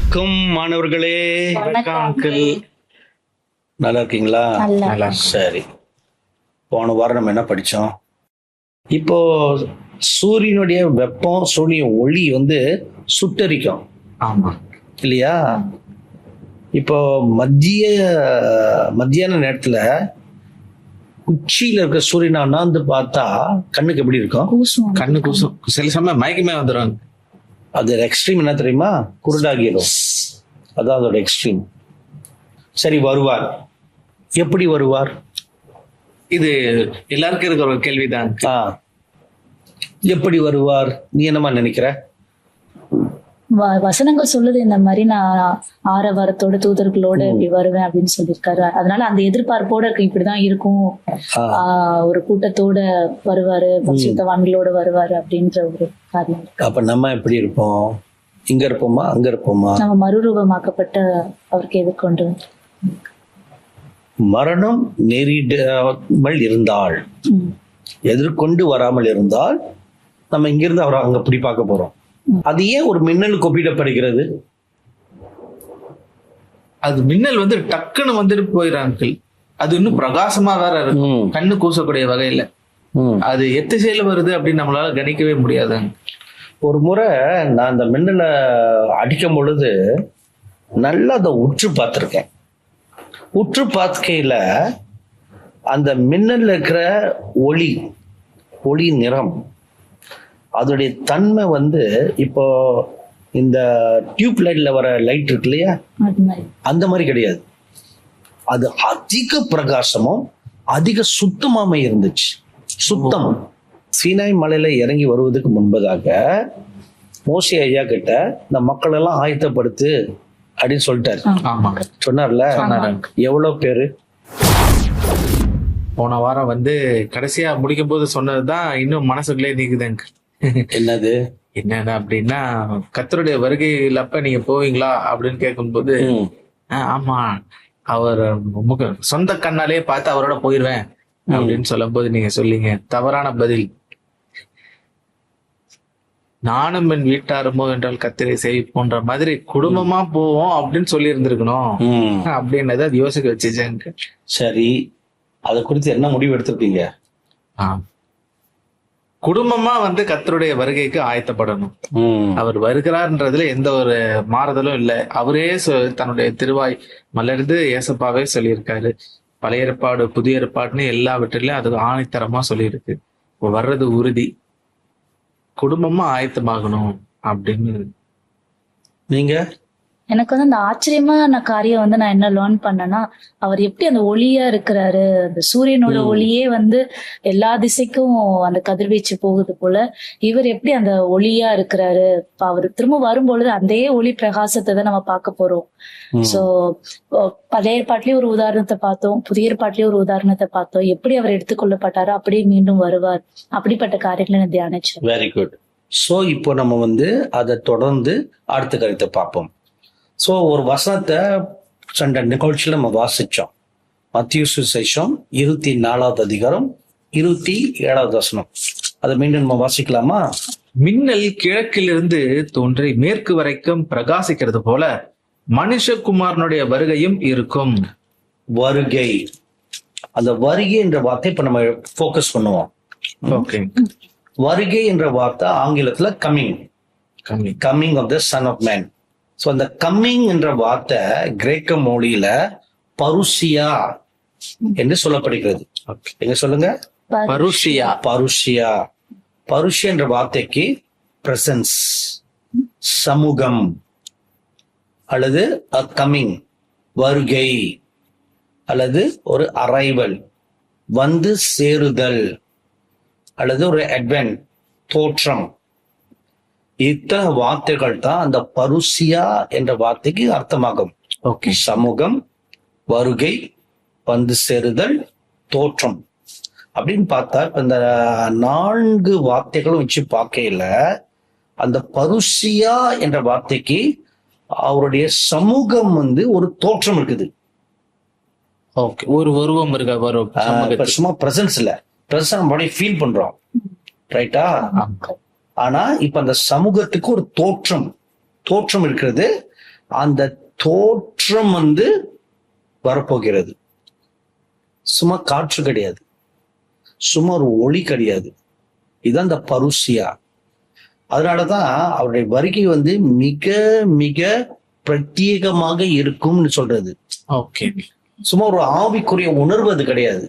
வணக்கம் மாணவர்களே. வணக்கம் அங்கிள். நல்லா இருக்கீங்களா? நல்லா. சரி, போன வாரம் நம்ம என்ன படிச்சோம்? இப்போ சூரியனுடைய வெப்பம், சூரிய ஒளி வந்து சுட்டரிக்கும் ஆமா இல்லையா? இப்போ மத்தியான நேரத்துல உச்சியில இருக்க சூரியனை அண்ணாந்து பார்த்தா கண்ணுக்கு எப்படி இருக்கும்? கண்ணு கூசும், சில சமயம் மயக்கமே வந்துடும். அது எக்ஸ்ட்ரீம் என்ன தெரியுமா? குருடாகிடும். அதான் அதோட எக்ஸ்ட்ரீம். சரி, வருவார். எப்படி வருவார்? இது எல்லாருக்கும் இருக்கிற ஒரு கேள்விதான். எப்படி வருவார்? நீ என்னமா நினைக்கிற? வசனங்கள் சொல்லுது இந்த மாதிரி நான் ஆரவாரத்தோட தூதர்களோட இப்படி வருவேன் அப்படின்னு சொல்லியிருக்காரு. அதனால அந்த எதிர்பார்ப்போட இருக்கு, இப்படிதான் இருக்கும், ஒரு கூட்டத்தோட வருவாரு, பரிசுத்தவான்களோட வருவாரு அப்படின்ற ஒரு காரியம். அப்ப நம்ம எப்படி இருப்போம்? இங்க இருப்போமா, அங்க இருப்போமா? நம்ம மறுரூபமாக்கப்பட்ட அவருக்கு எதிர்கொண்டு மரணம் நேரிடாமல் இருந்தால், எதிர்கொண்டு வராமல் இருந்தால் நம்ம இங்கிருந்து அவரை அங்க அப்படி பார்க்க போறோம். அது ஏன் ஒரு மின்னலுக்கு ஒப்பிடப்படுகிறது? அது மின்னல் வந்து டக்குன்னு வந்துட்டு போயிடாங்க. அது இன்னும் பிரகாசமா வேற இருக்கும், கண்ணு கூசக்கூடிய வகையில. அது எத்திசையில வருது அப்படின்னு நம்மளால கணிக்கவே முடியாது. ஒரு முறை நான் அந்த மின்னலை அடிக்கும் பொழுது நல்லா அதை உற்று பார்த்துருக்கேன். உற்று பார்க்கையில அந்த மின்னல் இருக்கிற ஒளி நிறம், அதோடைய தன்மை வந்து இப்போ இந்த டியூப் லைட்ல வர லைட் இருக்கு இல்லையா, அந்த மாதிரி கிடையாது. அது அதிக பிரகாசமும் அதிக சுத்தமாமே இருந்துச்சு. சுத்தம். சீனாய் மலையில இறங்கி வருவதற்கு முன்பதாக மோசே ஐயா கிட்ட இந்த மக்கள் எல்லாம் ஆயத்தப்படுத்து அப்படின்னு சொல்லிட்டாரு. சொன்னார்ல, எவ்வளவு பேரு? போன வாரம் வந்து கடைசியா முடிக்கும் போது சொன்னதுதான் இன்னும் மனசுக்குள்ளே நீக்குதுங்க. என்னது? என்னன்னா அப்படின்னா, கர்த்தருடைய வருகையில் அப்ப நீங்க போவீங்களா அப்படின்னு கேட்கும்போது, ஆமா, அவர் சொந்த கண்ணாலே பார்த்து அவரோட போயிருவேன் அப்படின்னு சொல்லும் போது நீங்க சொல்லிங்க தவறான பதில். நானும் என் வீட்டாருமோ என்றால் கர்த்தரை சேவிப்போன்ற மாதிரி குடும்பமா போவோம் அப்படின்னு சொல்லி இருந்திருக்கணும் அப்படின்னது அது யோசிக்க வச்சுச்சேங்க. சரி, அதை குறித்து என்ன முடிவு எடுத்திருக்கீங்க? குடும்பமா வந்து கர்த்தருடைய வருகைக்கு ஆயத்தப்படணும். அவர் வருகிறார்ன்றதுல எந்த ஒரு மாறுதலும் இல்லை. அவரே தன்னுடைய திருவாய் மலர்ந்து ஏசப்பாவே சொல்லியிருக்காரு. பழைய ஏற்பாடு புதிய ஏற்பாடுன்னு எல்லாவற்றிலையும் அது ஆணைத்தரமா சொல்லியிருக்கு. வர்றது உறுதி. குடும்பமா ஆயத்தமாகணும் அப்படின்னு. நீங்க? எனக்கு வந்து அந்த ஆச்சரியமான காரியம் வந்து நான் என்ன லேர்ன் பண்ணேன்னா, அவர் எப்படி அந்த ஒளியா இருக்கிறாரு. அந்த சூரியனோட ஒளியே வந்து எல்லா திசைக்கும் அந்த கதிர்வீச்சு போகுது போல, இவர் எப்படி அந்த ஒளியா இருக்கிறாரு. அவர் திரும்ப வரும்பொழுது அந்த ஒளி பிரகாசத்தை தான் நம்ம பார்க்க போறோம். சோ பழைய ஏற்பாட்டிலேயே ஒரு உதாரணத்தை பார்த்தோம், புதிய ஏற்பாட்டிலேயே ஒரு உதாரணத்தை பார்த்தோம். எப்படி அவர் எடுத்துக்கொள்ளப்பட்டாரோ அப்படியே மீண்டும் வருவார். அப்படிப்பட்ட காரியங்களை நான் தியானிச்சேன். Very good. சோ இப்போ நம்ம வந்து அதை தொடர்ந்து அடுத்த கருத்தை பார்ப்போம். ஸோ ஒரு வசனத்தை சென்ற நிகழ்ச்சியில் நம்ம வாசிச்சோம். மத்திய சுவிசேஷம் 24வது அதிகாரம் 27வது வசனம். அதை மீண்டும் நம்ம வாசிக்கலாமா? மின்னல் கிழக்கிலிருந்து தோன்றி மேற்கு வரைக்கும் பிரகாசிக்கிறது போல மனுஷகுமாரனுடைய வருகையும் இருக்கும். வருகை. அந்த வருகை என்ற வார்த்தை இப்ப நம்ம ஃபோக்கஸ் பண்ணுவோம். ஓகே. வருகை என்ற வார்த்தை ஆங்கிலத்துல coming of the sun of man. So அந்த கம்மிங் என்ற வார்த்தை கிரேக்க மொழியில பருசியா என்று சொல்லப்படுகிறது. எங்க சொல்லுங்க? பருஷியா. பருஷியா என்ற வார்த்தைக்கு பிரசன்ஸ், சமூகம், அல்லது a coming, வருகை, அல்லது ஒரு அரைவல், வந்து சேருதல், அல்லது ஒரு அட்வென்ட், தோற்றம். இத்தனை வார்த்தைகள் தான் அந்த பருசியா என்ற வார்த்தைக்கு அர்த்தமாகும். ஓகே. சமூகம், வருகை, வந்து சேருதல், தோற்றம் அப்படின்னு பார்த்தா இப்ப இந்த 4 வார்த்தைகளும் வச்சு பார்க்கையில அந்த பருசியா என்ற வார்த்தைக்கு அவருடைய சமூகம் வந்து ஒரு தோற்றம் இருக்குது. ஓகே. ஒரு உருவம் இருக்க, சும்மா பிரசன்ஸ் இல்ல, பிரசன்ஸ் நம்ம ஃபீல் பண்றோம், ரைட்டா? ஆனா இப்ப அந்த சமூகத்துக்கு ஒரு தோற்றம் இருக்கிறது. அந்த தோற்றம் வந்து வரப்போகிறது. சும்மா காற்று கிடையாது, சும்மா ஒரு ஒளி கிடையாது. இதுதான் இந்த பருசியா. அதனாலதான் அவருடைய வருகை வந்து மிக மிக பிரத்யேகமாக இருக்கும்னு சொல்றது. ஓகே. சும்மா ஒரு ஆவிக்குரிய உணர்வு அது கிடையாது.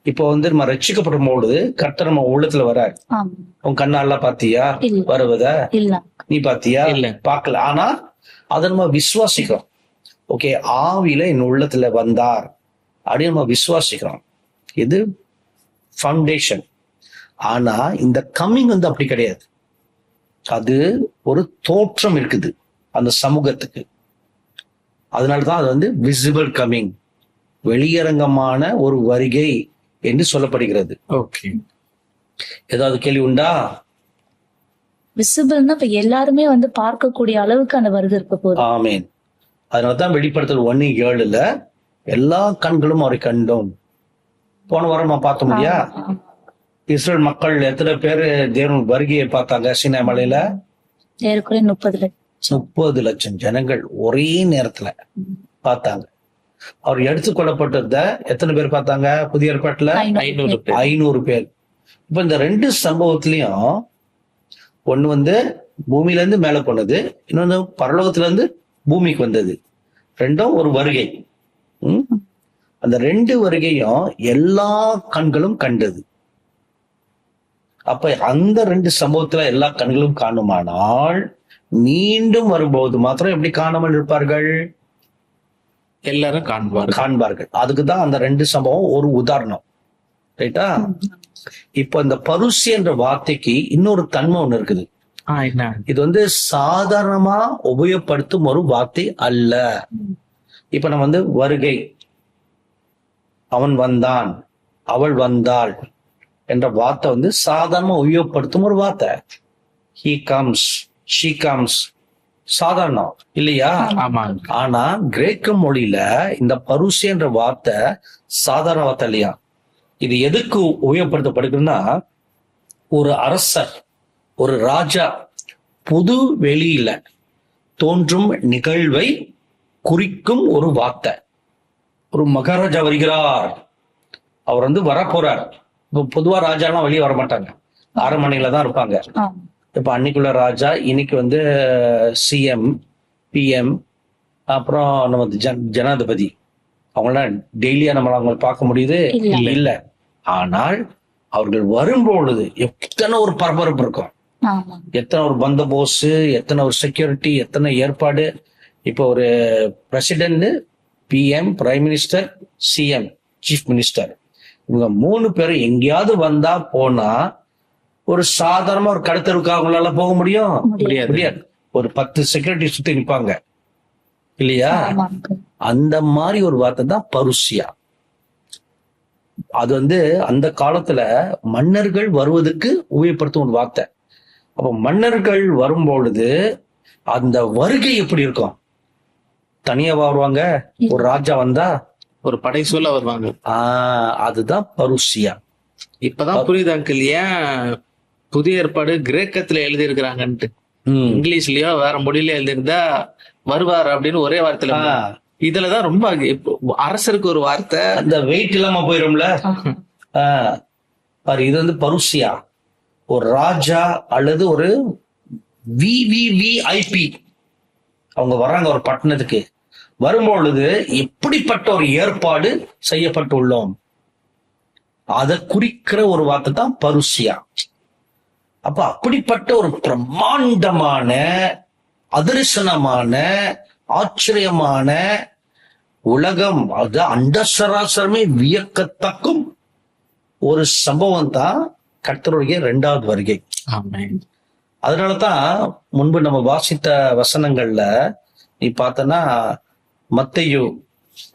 இப்போ வந்து நம்ம ரட்சிக்கப்படும் பொழுது கர்த்தர் நம்ம உள்ளத்துல வராரு. ஆமா. உன் கண்ணால பாத்தியா இல்ல. வருவத? இல்ல. நீ பாத்தியா? இல்ல. பார்க்கல. ஆனா அதை நம்ம விசுவாசிக்கிறோம். ஓகே, ஆவியில என் உள்ளத்துல வந்தார் அப்படின்னு நம்ம விசுவாசிக்கிறோம். இது ஃபவுண்டேஷன். ஆனா இந்த கம்மிங் வந்து அப்படி கிடையாது. அது ஒரு தோற்றம் இருக்குது அந்த சமூகத்துக்கு. அதனாலதான் அது வந்து விசிபிள் கம்மிங், வெளியரங்கமான ஒரு வருகை என்று சொல்லப்படுகிறது. ஓகே. ஏதாவது கேள்வி உண்டா? விசிபிள்னா இப்ப எல்லாருமே வந்து பார்க்கக்கூடிய அளவுக்கு அந்த வருகை இருக்க போகுது. ஆமேன். அதனாலதான் வெளிப்படுத்தல் 1:7 எல்லா கண்களும் அவரை கண்டோம். போன வாரம் நம்ம பார்த்தோம் இல்லையா? இஸ்ரேல் மக்கள் எத்தனை பேரு தேவன் வருகையை பார்த்தாங்க? சீனாய் மலையில ஏறக்குறைய 30 லட்சம் ஜனங்கள் ஒரே நேரத்துல பார்த்தாங்க. அவர் எடுத்துக்கொள்ளப்பட்டத எத்தனை பேர் பார்த்தாங்க? புதிய ஏற்பாட்டுல 500 500 பேர். இப்ப இந்த ரெண்டு சம்பவத்திலையும் ஒண்ணு வந்து பூமியில இருந்து மேல போனது, இன்னொன்னு பரலோகத்துல இருந்து பூமிக்கு வந்தது. ரெண்டும் ஒரு வருகை. அந்த ரெண்டு வருகையும் எல்லா கண்களும் கண்டது. அப்ப அந்த ரெண்டு சம்பவத்துல எல்லா கண்களும் காணுமானால் மீண்டும் வரும்போது மாத்திரம் எப்படி காணாமல் இருப்பார்கள்? எல்லாரும் காண்பார்கள். அதுக்குதான் அந்த ரெண்டு சம்பவம் ஒரு உதாரணம். ரைட்டா? இப்ப இந்த பருசி என்ற வார்த்தைக்கு இன்னொரு தன்மை ஒண்ணு இருக்குது. இது வந்து சாதாரணமா உபயோகப்படுத்தும் ஒரு வார்த்தை அல்ல. இப்ப நம்ம வந்து வருகை, அவன் வந்தான், அவள் வந்தாள் என்ற வார்த்தை வந்து சாதாரணமா உபயோகப்படுத்தும் ஒரு வார்த்தை. he comes, she comes, சாதாரணம் இல்லையா? ஆனா கிரேக்க மொழியில இந்த பருசி என்ற வார்த்தை சாதாரண வார்த்தை இல்லையா? இது எதுக்கு உபயோகப்படுத்தப்படுதுன்னா, ஒரு அரசர், ஒரு ராஜா பொது வெளியில தோன்றும் நிகழ்வை குறிக்கும் ஒரு வார்த்தை. ஒரு மகாராஜா வருகிறார், அவர் வந்து வரப்போறார். இப்போ பொதுவா ராஜாலாம் வெளியே வர மாட்டாங்க, அரண்மனையில தான் இருப்பாங்க. இப்ப அன்னைக்குள்ள ராஜா இன்னைக்கு வந்து சிஎம், பிஎம், அப்புறம் நம்ம ஜனாதிபதி, அவங்களாம் டெய்லியா நம்மள அவங்க பார்க்க முடியுது இல்ல. ஆனால் அவர்கள் வரும்பொழுது எத்தனை ஒரு பரபரப்பு இருக்கும், எத்தனை ஒரு பந்தோபஸ்து, எத்தனை ஒரு செக்யூரிட்டி, எத்தனை ஏற்பாடு. இப்போ ஒரு president, PM, prime minister, CM, chief minister, இவங்க 3 பேரும் எங்கேயாவது வந்தா போனா ஒரு சாதாரணமா ஒரு கடத்தருக்கு அவங்களால போக முடியாது. ஒரு 10 செக்யூரிட்டி சுத்தி நிற்பாங்க இல்லையா? அந்த மாதிரி ஒரு வார்த்தை தான் பருசியா. அது வந்து அந்த காலத்துல மன்னர்கள் வருவதற்கு உபயோகப்படுத்தும் ஒரு வார்த்தை. அப்ப மன்னர்கள் வரும்பொழுது அந்த வருகை எப்படி இருக்கும்? தனியா வருவாங்க, ஒரு ராஜா வந்தா ஒரு படை சொல்ல வருவாங்க. அதுதான் பருசியா. இப்பதான் புரியுது அங்கிள் ஏன் புதிய ஏற்பாடு கிரேக்கத்துல எழுதி இருக்கிறாங்கன்ட்டு. இங்கிலீஷ்லயோ வேற மொழியில எழுதியிருந்தா வருவார் அப்படின்னு ஒரே வார்த்தையில. இதுலதான் ரொம்ப அரசருக்கு ஒரு வார்த்தை, அந்த வெயிட் இல்லாம போயிரும்ல. இது வந்து பருசியா. ஒரு ராஜா அல்லது ஒரு விவிவிஐபி அவங்க வர்றாங்க ஒரு பட்டணத்துக்கு. வரும்பொழுது எப்படிப்பட்ட ஒரு ஏற்பாடு செய்யப்பட்டுள்ளோம் அதை குறிக்கிற ஒரு வார்த்தை தான் பருசியா. அப்ப அப்படிப்பட்ட ஒரு பிரம்மாண்டமான, அதிர்ஷ்டமான, ஆச்சரியமான, உலகம் அது அண்ட சராசரமே வியக்கத்தக்கும் ஒரு சம்பவம் தான் கர்த்தருடைய 2வது வருகை. அதனாலதான் முன்பு நம்ம வாசித்த வசனங்கள்ல நீ பார்த்தனா, மத்தேயு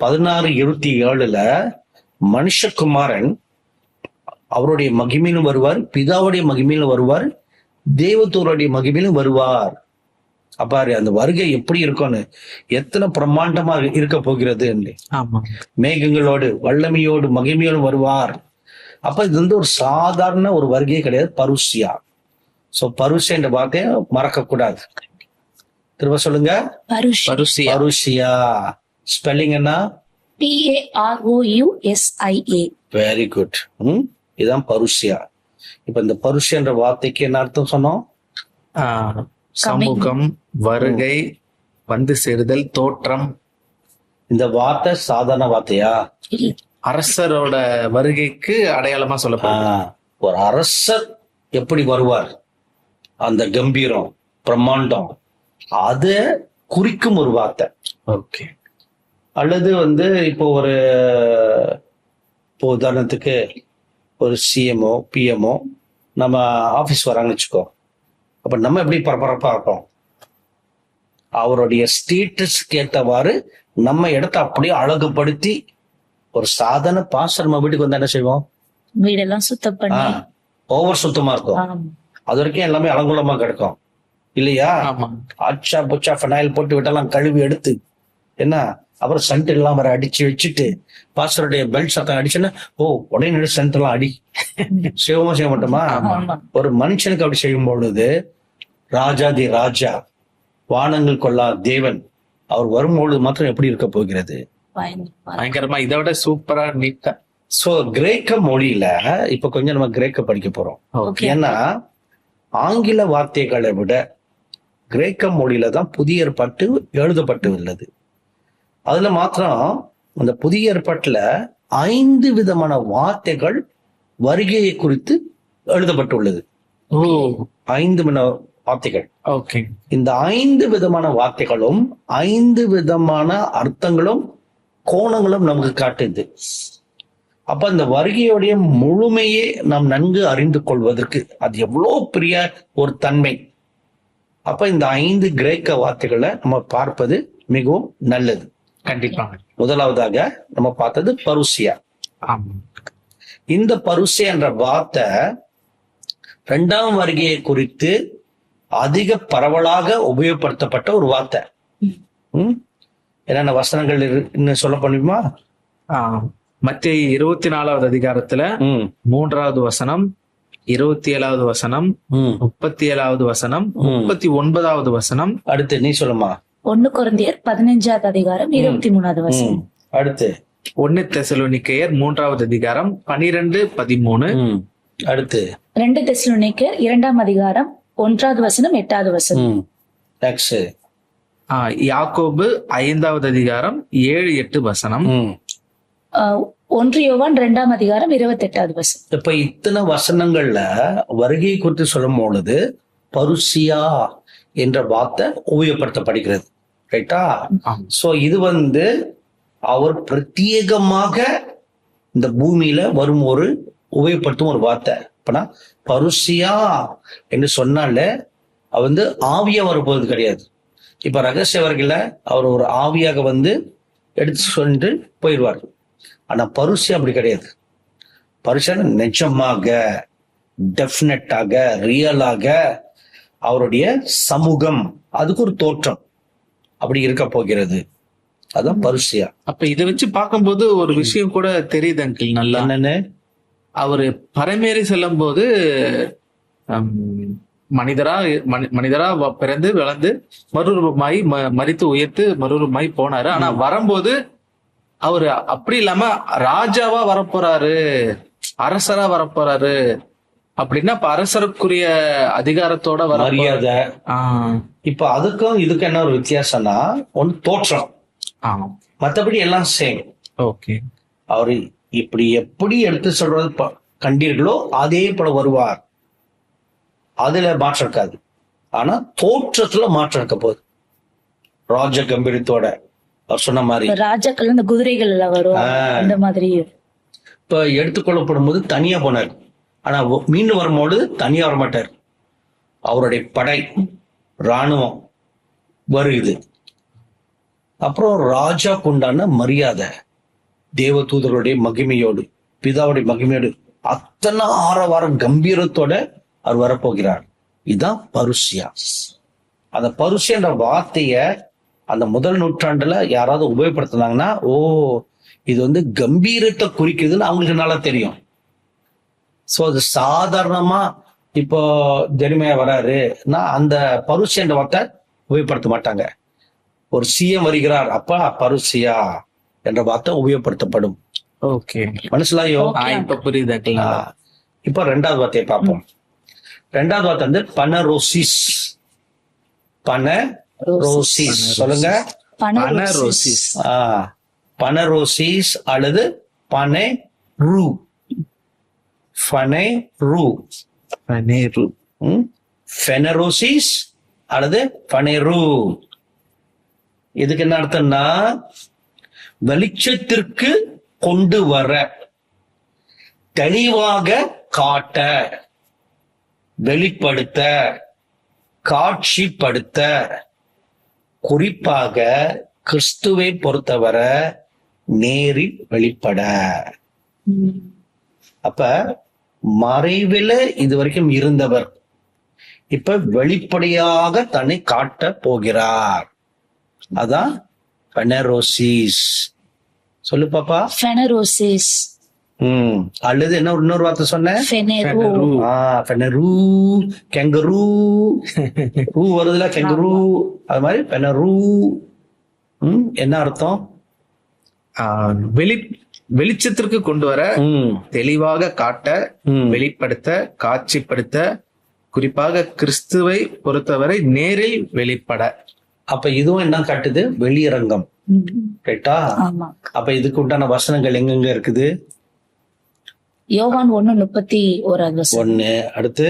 16:27 மனுஷகுமாரன் அவருடைய மகிமையிலும் வருவார், பிதாவுடைய மேகங்களிலும் வருவார், தேவதூதருடைய மகிமையிலும் வருவார். அப்பாரு அந்த வருகை எப்படி இருக்கும்னு, எத்தனை பிரம்மாண்டமா இருக்க போகிறது. மேகங்களோடு வல்லமையோடு மகிமையோடு வருவார். அப்ப இது வந்து ஒரு சாதாரண ஒரு வருகையே கிடையாது, பருசியா. சோ பருசியா என்ற வார்த்தையை மறக்க கூடாது. திரும்ப சொல்லுங்க. பருஷியா. பருசியா. பருஷியா. ஸ்பெல்லிங் என்ன? PAROUSIA. Very good. இதுதான் பருஷியா. இப்ப இந்த பருஷியன்ற வார்த்தைக்கு என்ன அர்த்தம் சொன்னோம்? சமூகம், வருகை, வந்து சேருதல், தோற்றம். இந்த வார்த்தை சாதாரண வார்த்தையா? அரசரோட வருகைக்கு அடையாளமா சொல்லப்படுது. ஒரு அரசர் எப்படி வருவார், அந்த கம்பீரம், பிரம்மாண்டம், அத குறிக்கும் ஒரு வார்த்தை. ஓகே. அல்லது இப்போ உதாரணத்துக்கு ஒரு சிஎம்ஓ பிஎம்ஓ நம்ம ஆபீஸ் வராங்கன்னு வச்சுக்கோ. அப்ப நம்ம எப்படி பரபரப்பா இருக்கோம், அவருடைய ஸ்டேட்டஸ்க்கு ஏற்றவாறு நம்ம இடத்த அப்படியே அழகுபடுத்தி, ஒரு சாதாரண பாஸ்டர் நம்ம வீட்டுக்கு வந்தா என்ன செய்வோம்? வீடெல்லாம் சுத்தம் பண்ணி ஓவர் சுத்தமா இருக்கும். அது வரைக்கும் எல்லாமே அலங்கோலமா கிடக்கும் இல்லையா? ஆச்சா புச்சா ஃபெனாயில் போட்டு விட்டெல்லாம் கழுவி எடுத்து என்ன, அப்புறம் சென்ட் எல்லாம் வர அடிச்சு வச்சுட்டு பாஸ்டருடைய பெல்ட் சத்தம் அடிச்சுன்னா உடனே சென்ட் எல்லாம் அடி. செய்வோமா செய்ய மாட்டோமா? ஒரு மனுஷனுக்கு அப்படி செய்யும் பொழுது ராஜாதி ராஜா, வானங்கள் கொள்ளா தேவன் அவர் வரும்பொழுது மாத்திரம் எப்படி இருக்க போகிறது? பயங்கரமா, இதை விட சூப்பரா நீட்டா. சோ கிரேக்க மொழியில இப்ப கொஞ்சம் நம்ம கிரேக்க படிக்க போறோம். ஏன்னா ஆங்கில வார்த்தைகளை விட கிரேக்க மொழியில தான் புதிய ஏற்பாட்டு எழுதப்பட்டு உள்ளது. அதுல மாத்திரம் அந்த புதிய ஏற்பாட்டுல 5 விதமான வார்த்தைகள் வருகையை குறித்து எழுதப்பட்டுள்ளது. 5 வார்த்தைகள். ஓகே. இந்த 5 விதமான வார்த்தைகளும் 5 விதமான அர்த்தங்களும் கோணங்களும் நமக்கு காட்டுது. அப்ப இந்த வருகையுடைய முழுமையே நாம் நன்கு அறிந்து கொள்வதற்கு அது எவ்வளவு பெரிய ஒரு தன்மை. அப்ப இந்த 5 கிரேக்க வார்த்தைகளை நம்ம பார்ப்பது மிகவும் நல்லது. கண்டிப்பா. முதலாவதாக நம்ம பார்த்தது பருசியா. இந்த பருசியா என்ற வார்த்தை 2ஆம் வருகையை குறித்து அதிக பரவலாக உபயோகப்படுத்தப்பட்ட ஒரு வார்த்தை. என்னென்ன வசனங்கள் இன்னும் சொல்ல பண்ணுமா? மத்தேயு 24வது அதிகாரத்துல 3வது வசனம், 27வது வசனம், 37வது வசனம், 39வது வசனம். அடுத்து நீ சொல்லுமா. 1 கொரிந்தியர் 15வது அதிகாரம் 23வது வசனம். அடுத்து 1 தெசலோனிக்கேயர் 3வது அதிகாரம் 12, 13. அடுத்து 2 தெசலோனிக்கேயர் 2ஆம் அதிகாரம் 1வது வசனம் 8வது வசனம். யாக்கோபு 5வது அதிகாரம் 7, 8 வசனம். 1 யோவான் 2ஆம் அதிகாரம் 28வது வசனம். இப்ப இத்தனை வசனங்கள்ல வருகை குறித்து சொல்லும் பொழுது பருசியா என்ற வார்த்தை உபயோகப்படுத்தப்படுகிறது. ரைட்டா? சோ இது அவர் பிரத்யேகமாக இந்த பூமியில வரும் ஒரு உபயோகப்படுத்தும் ஒரு வார்த்தை. அப்பனா பருசியா என்று சொன்னால அவர் ஆவியா வரப்போவது கிடையாது. இப்ப ரகசிய வரையில அவர் ஒரு ஆவியாக எடுத்து சென்று போயிடுவார். ஆனா பருசியா அப்படி கிடையாது. பருசியா நிஜமாக, டெஃபினட்டாக, ரியலாக அவருடைய சமூகம், அதுக்கு ஒரு தோற்றம் அப்படி இருக்க போகிறது. அதான் பருசியா. அப்ப இதை வச்சு பார்க்கும்போது ஒரு விஷயம் கூட தெரியுது அங்கிள். நல்லா என்னன்னு, அவரு பரமேறி செல்லும் போது மனிதரா பிறந்து வளர்ந்து மறுரூபமாய் மரித்து உயர்த்து மறுரூபமாய் போனாரு. ஆனா வரும்போது அவரு அப்படி இல்லாம ராஜாவா வரப்போறாரு, அரசரா வரப்போறாரு. அப்படின்னா இப்ப அரசருக்குரிய அதிகாரத்தோட வர மரியாதை. இப்ப அதுக்கும் இதுக்கும் என்ன ஒரு வித்தியாசம்னா, ஒன்று தோற்றம், மற்றபடி எல்லாம் சேம். ஓகே. அவரு இப்படி எப்படி எடுத்து சொல்றது கண்டீர்களோ அதே போல வருவார். அதுல மாற்றம் இருக்காது. ஆனா தோற்றத்துல மாற்றம் இருக்க போகுது. ராஜ கம்பீரத்தோட அவர் சொன்ன மாதிரி ராஜாக்கள் இந்த குதிரைகள் எல்லாம் வரும் அந்த மாதிரி. இப்ப எடுத்துக்கொள்ளப்படும் போது தனியா போனார். ஆனா மீண்டும் வரும்போது தனியா வரமாட்டார். அவருடைய படை இராணுவம் வருகுது. அப்புறம் ராஜாக்கு உண்டான மரியாதை, தேவ தூதருடைய மகிமையோடு, பிதாவுடைய மகிமையோடு, அத்தனை ஆரவாரம் கம்பீரத்தோட அவர் வரப்போகிறார். இதுதான் பருசியா. அந்த பருசியான்ற வார்த்தைய அந்த முதல் நூற்றாண்டுல யாராவது உபயோகப்படுத்தினாங்கன்னா, இது கம்பீரத்தை குறிக்குதுன்னு அவங்களுக்கு நல்லா தெரியும். சோ அது சாதாரணமா இப்போ ஜெரிமையா வராருன்னா அந்த பருசியான்ற வார்த்தை உபயோகப்படுத்த மாட்டாங்க. ஒரு சிஎம் வருகிறார், அப்பா பருசியா என்ற வார்த்தை உபயோகப்படுத்தப்படும். ஓகே. மனசிலாயோ? இப்ப புரியுது. இப்ப ரெண்டாவது வார்த்தையை பார்ப்போம். ரெண்டாவது வார்த்தை வந்து பனரோசிஸ். பனரோசிஸ் சொல்லுங்க. பனரோசிஸ். பனரோசிஸ் அல்லது பனெரு. பனெரு. பனேரு. ஃபெனரோசிஸ் அல்லது பனெரு. இதுக்கு என்ன அர்த்தம்னா வெளிச்சத்திற்கு கொண்டு வர, தெளிவாக காட்ட, வெளிப்படுத்த, காட்சிப்படுத்த, குறிப்பாக கிறிஸ்துவை பொறுத்தவரை நேரில் வெளிப்பட. அப்ப மறைவில் இதுவரைக்கும் இருந்தவர் இப்ப வெளிப்படையாக தன்னை காட்ட போகிறார். அதான் பனரோசிஸ். சொல்லு பாப்பா. ஃபெனரோசிஸ். அல்லது என்ன இன்னொரு வார்த்தை சொன்ன? ஃபெனரு. கெங்கரு. ரூ வருதுல, கெங்கரு. அது மாதிரி பெனரு. என்ன அர்த்தம்? வெளிச்சத்திற்கு கொண்டு வர, தெளிவாக காட்ட, வெளிப்படுத்த, காட்சிப்படுத்த, குறிப்பாக கிறிஸ்துவை பொறுத்தவரை நேரில் வெளிப்பட. அப்ப இதுவும் என்ன காட்டுது? வெளியரங்கம். ரைட்டா? அப்ப இதுக்கு உண்டான வசனங்கள் எங்கெங்க இருக்குது? யோவான் 1:31. அடுத்து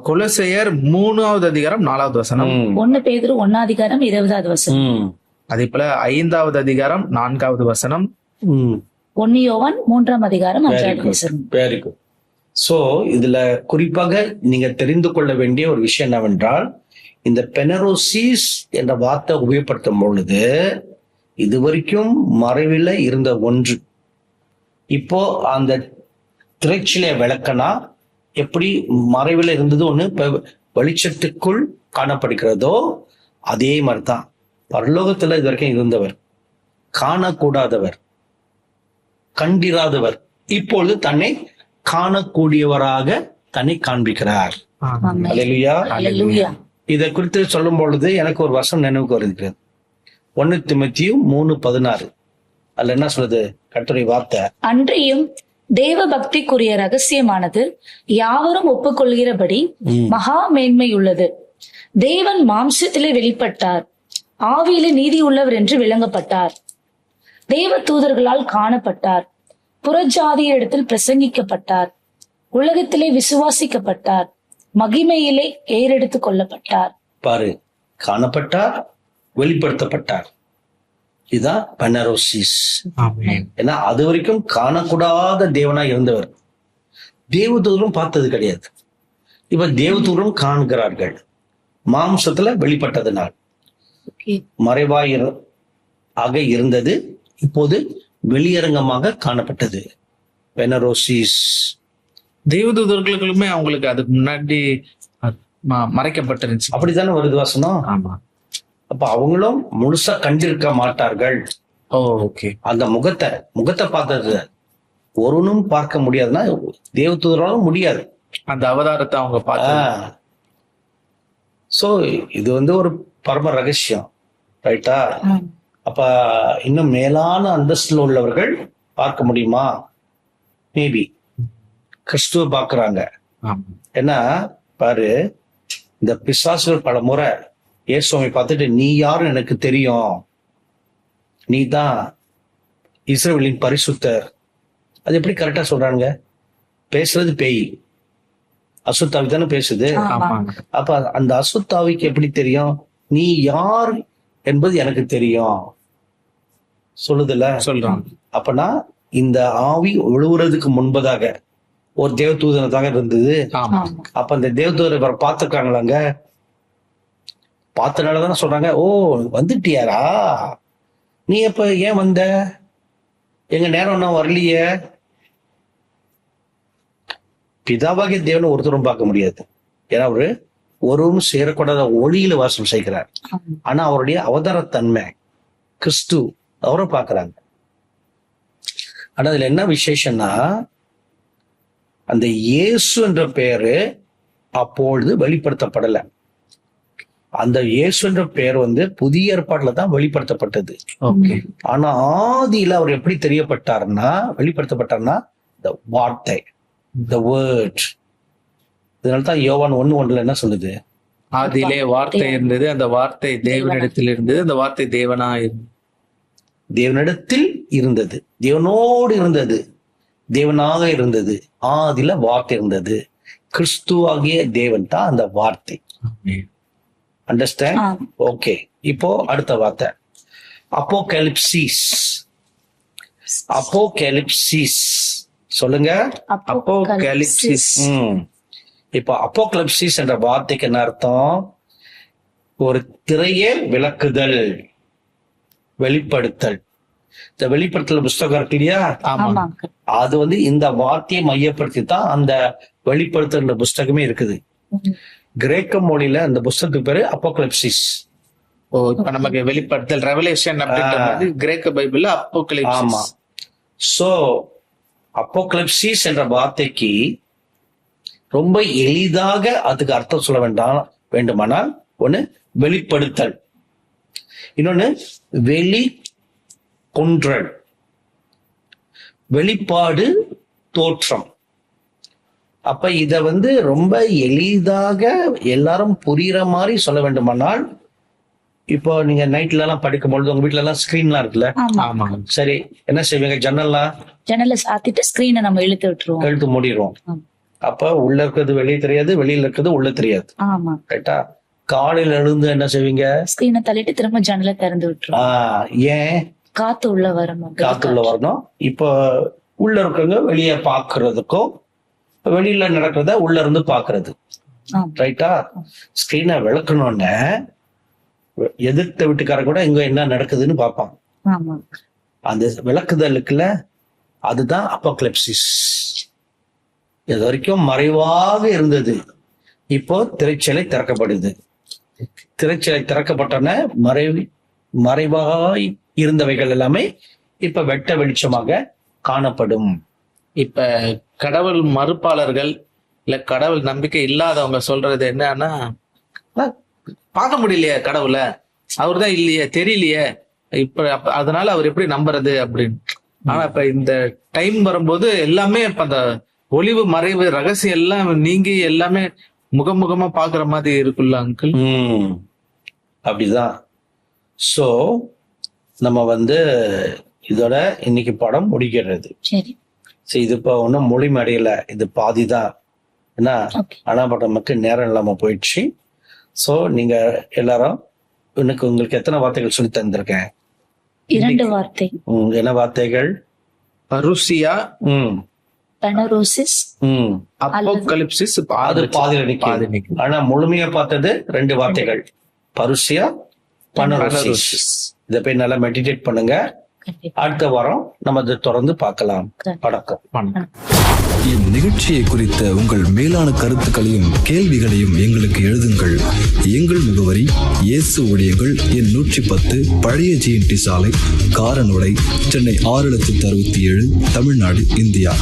கொலோசையர் 3வது அதிகாரம் 4வது வசனம். 1 பேதுரு 1 அதிகாரம் 20வது வசனம். அதே போல 5வது அதிகாரம் 4வது வசனம். 1 யோவான் 3ஆம் அதிகாரம் 5வது வசனம். Very good. சோ இதுல குறிப்பாக நீங்க தெரிந்து கொள்ள வேண்டிய ஒரு விஷயம் என்னவென்றால், இந்த பெனரோசிஸ் என்ற வார்த்தை உபயோகப்படுத்தும் பொழுது இதுவரைக்கும் மறைவில் இருந்த ஒன்று இப்போ அந்த திரைச்சிலை விளக்கனா எப்படி மறைவில் இருந்தது ஒண்ணு வெளிச்சத்துக்குள் காணப்படுகிறதோ அதே மாதிரிதான் பரலோகத்துல இது வரைக்கும் இருந்தவர், காணக்கூடாதவர், கண்டிராதவர், இப்பொழுது தன்னை காணக்கூடியவராக தன்னை காண்பிக்கிறார். அல்லேலூயா. இதை குறித்து சொல்லும் பொழுது எனக்கு ஒரு வசனம் நினைவுக்கு வருகிறது. 1 தீமோத்தேயு 3:16. அதுல என்ன சொல்லுது கர்த்தருடைய வார்த்தை? அன்றியும் தேவ பக்திக்குரிய ரகசியமானது யாவரும் ஒப்புக்கொள்கிறபடி மகா மேன்மை உள்ளது. தேவன் மாம்சத்திலே வெளிப்பட்டார், ஆவியிலே நீதி உள்ளவர் என்று விளங்கப்பட்டார், தேவ தூதர்களால் காணப்பட்டார், புறஜாதியரிடத்தில் பிரசங்கிக்கப்பட்டார், உலகத்திலே விசுவாசிக்கப்பட்டார், மகிமையிலே ஏறெடுத்து கொள்ளப்பட்டார். பாரு, காணப்பட்டார், வெளிப்படுத்தப்பட்டார். இதுதான் பனரோசிஸ். ஏன்னா அது வரைக்கும் காணக்கூடாத தேவனா இருந்தவர். தேவதூதரும் பார்த்தது கிடையாது. இப்ப தேவதூதரும் காண்கிறார்கள். மாம்சத்துல வெளிப்பட்டதுனால் மறைவாய் ஆக இருந்தது இப்போது வெளியரங்கமாக காணப்பட்டது. பெனரோசிஸ். தேவதூதர்களுமே அவங்களுக்கு அதுக்கு முன்னாடி மறைக்கப்பட்டிருந்துச்சு. அப்படித்தானே வருது வாசனம். ஆமா. அப்ப அவங்களும் முழுசா கண்டிருக்க மாட்டார்கள். அந்த முகத்தை பார்த்தது ஒருவனும் பார்க்க முடியாதுன்னா தேவதூதராலும் முடியாது. அந்த அவதாரத்தை அவங்க பார்க்க. சோ இது வந்து ஒரு பரம ரகசியம். ரைட்டா? அப்ப இன்னும் மேலான அந்தஸ்துல உள்ளவர்கள் பார்க்க முடியுமா? மேபி கிறிஸ்துவ பாக்குறாங்க. ஏன்னா பாரு, இந்த பிசாசுகள் பல முறை இயேசுவை பார்த்துட்டு நீ யாருன்னு எனக்கு தெரியும், நீ தான் இஸ்ரவேலின் பரிசுத்தர். அது எப்படி கரெக்டா சொல்றாங்க? பேசுறது பேய், அசுத்தாவி தானே பேசுது. அப்ப அந்த அசுத்தாவிக்கு எப்படி தெரியும் நீ யார் என்பது எனக்கு தெரியும் சொல்லுதுல சொல்றாங்க. அப்பனா இந்த ஆவி ஒழுகுறதுக்கு முன்பதாக ஒரு தேவதூதனதாக இருந்தது. அப்ப அந்த தேவதூதரை பார்த்துருக்காங்களாங்க. பார்த்தனாலதானே சொல்றாங்க, ஓ வந்துட்டியாரா, நீ எப்ப ஏன் வந்த, எங்க நேரம் ஒன்னும் வரலையே. பிதாவாகிய தேவனை ஒருத்தரும் பார்க்க முடியாது. ஏன்னா அவரு ஒருவரும் சேரக்கூடாத ஒளியில வாசம் செய்கிறார். ஆனா அவருடைய அவதாரத்தன்மை கிறிஸ்து அவரை பார்க்கறாங்க. ஆனா அதுல என்ன விசேஷம்னா, அந்த இயேசு என்ற பெயரு அப்பொழுது வெளிப்படுத்தப்படல. அந்த இயேசுன்ற பெயர் வந்து புதிய ஏற்பாட்டுல தான் வெளிப்படுத்தப்பட்டது. ஓகே. ஆனா ஆதியில அவர் எப்படி வெளிப்படுத்தப்பட்டார்னா the வார்த்தை, the word. இதனால்தான் யோவான் 1:1 என்ன சொல்லுது? ஆதியிலே வார்த்தை இருந்தது, அந்த வார்த்தை தேவனிடத்தில் இருந்தது, அந்த வார்த்தை தேவனிடத்தில் இருந்தது, தேவனோடு இருந்தது, தேவனாக இருந்தது, ஆதியில வார்த்தை இருந்தது. கிறிஸ்துவாகிய தேவன் தான் அந்த வார்த்தை. அண்டர்ஸ்டாண்ட்? ஓகே. இப்போ அடுத்த வார்த்தை அப்போகலிப்சிஸ். அப்போகலிப்சிஸ் சொல்லுங்க. அப்போகலிப்சிஸ். இப்போ அப்போகலிப்சிஸ் என்ற வார்த்தைக்கு என்ன அர்த்தம்? ஒரு திரையே விளக்குதல், வெளிப்படுத்தல். இந்த வெளிப்படுத்தல் புஸ்தகம் இருக்கு இல்லையா, அது வந்து இந்த வார்த்தையை மையப்படுத்தி தான் அந்த வெளிப்படுத்தல் புஸ்தகமே இருக்குது. கிரேக்க மொழியில அந்த புஸ்தகத்துக்கு பேரு அப்போகலிப்சிஸ். இப்ப நமக்கு வெளிப்படுத்தல் ரெவலேஷன் அப்படின்ற மாதிரி கிரேக்க பைபிள்ல அப்போகலிப்சிஸ். ஆமா. சோ அப்போகலிப்சிஸ் என்ற வார்த்தைக்கு ரொம்ப எளிதாக அதுக்கு அர்த்தம் சொல்ல வேண்டுமானால் ஒண்ணு வெளிப்படுத்தல், இன்னொன்னு வெளிக்கொன்றல், வெளிப்பாடு, தோற்றம். அப்ப இத வந்து ரொம்ப எளிதாக எல்லாரும் புரியுற மாதிரி சொல்ல வேண்டுமானால், இப்போ நீங்க நைட்ல எல்லாம் படிக்கும் பொழுது உங்க வீட்டுல எல்லாம் ஸ்கிரீன்லாம் இருக்குல்ல, சரி என்ன செய்வீங்க? ஜன்னல்ல சாத்திட்டு ஸ்கிரீனை நம்ம இழுத்து மூடிடுவோம். அப்ப உள்ள இருக்கிறது வெளியே தெரியாது, வெளியில இருக்கிறது உள்ள தெரியாது. ரைட்டா? காலையில எழுந்து என்ன செய்வீங்க? ஸ்கிரீனை தள்ளிட்டு திரும்ப ஜன்னலை திறந்து விட்டுருவோம். ஏன்? காத்து உள்ள வரணும். இப்போ உள்ள இருக்கிறவங்க வெளியே பாக்குறதுக்கும் வெளியில நடக்கிறத உள்ள இருந்து பாக்குறது. ரைட்டா? ஸ்கிரீனை விளக்கணும்னு எதிர்த்த வீட்டுக்கார கூட இங்க என்ன நடக்குதுன்னு பார்ப்பான். அந்த விளக்குதலுக்குல அதுதான் அப்போகலிப்சிஸ். இது வரைக்கும் மறைவாக இருந்தது, இப்போ திரைச்சலை திறக்கப்படுது. திரைச்சலை திறக்கப்பட்டன மறைவாய் இருந்தவைகள் எல்லாமே இப்ப வெட்ட வெளிச்சமாக காணப்படும். இப்ப கடவுள் மறுப்பாளர்கள் இல்ல கடவுள் நம்பிக்கை இல்லாதவங்க சொல்றது என்னன்னா, பார்க்க முடியலையே கடவுளை, அவர் தான் இல்லையே, தெரியலையே, இப்ப அதனால அவர் எப்படி நம்புறது அப்படின்னு. ஆனா இப்ப இந்த டைம் வரும்போது எல்லாமே இப்ப அந்த ஒளிவு மறைவு ரகசியம் எல்லாம் நீங்கி எல்லாமே முகமுகமா பாக்குற மாதிரி இருக்குல்ல அங்கிள்? அப்படிதான். சோ நம்ம வந்து இதோட இன்னைக்கு படம் முடிக்கிறது. இது இப்ப ஒன்னும் மொழி மடையில, இது பாதிதான். ஏன்னா ஆனாப்பட்ட மக்கள் நேரம் இல்லாம போயிடுச்சு. சோ நீங்க எல்லாரும் உங்களுக்கு எத்தனை வார்த்தைகள் சொல்லி தந்திருக்கேன்? 2 வார்த்தை. என்ன வார்த்தைகள்? பருசியா, பனரோசிஸ், அப்போகலிப்சிஸ். அது பாதியில நிக்கும். ஆனா முழுமையா பார்த்தது 2 வார்த்தைகள், பருசியா, பனரோசிஸ். இதை போய் நல்லா மெடிடேட் பண்ணுங்க. அடுத்த வாரம் நம்ம அதை தொடர்ந்து பார்க்கலாம். வணக்கம். இந்நிகழ்ச்சியை குறித்த உங்கள் மேலான கருத்துக்களையும் கேள்விகளையும் எங்களுக்கு எழுதுங்கள். எங்கள் முகவரி இயேசு ஊழியங்கள் எண் 110 பழைய GNT சாலை, காரனுடை, சென்னை 6067, தமிழ்நாடு, இந்தியா.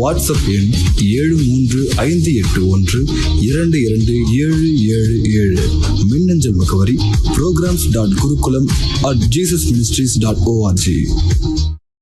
வாட்ஸ்அப் எண் 738122777. மின்னஞ்சல் முகவரி programs.gurukulam@jesusministries.org.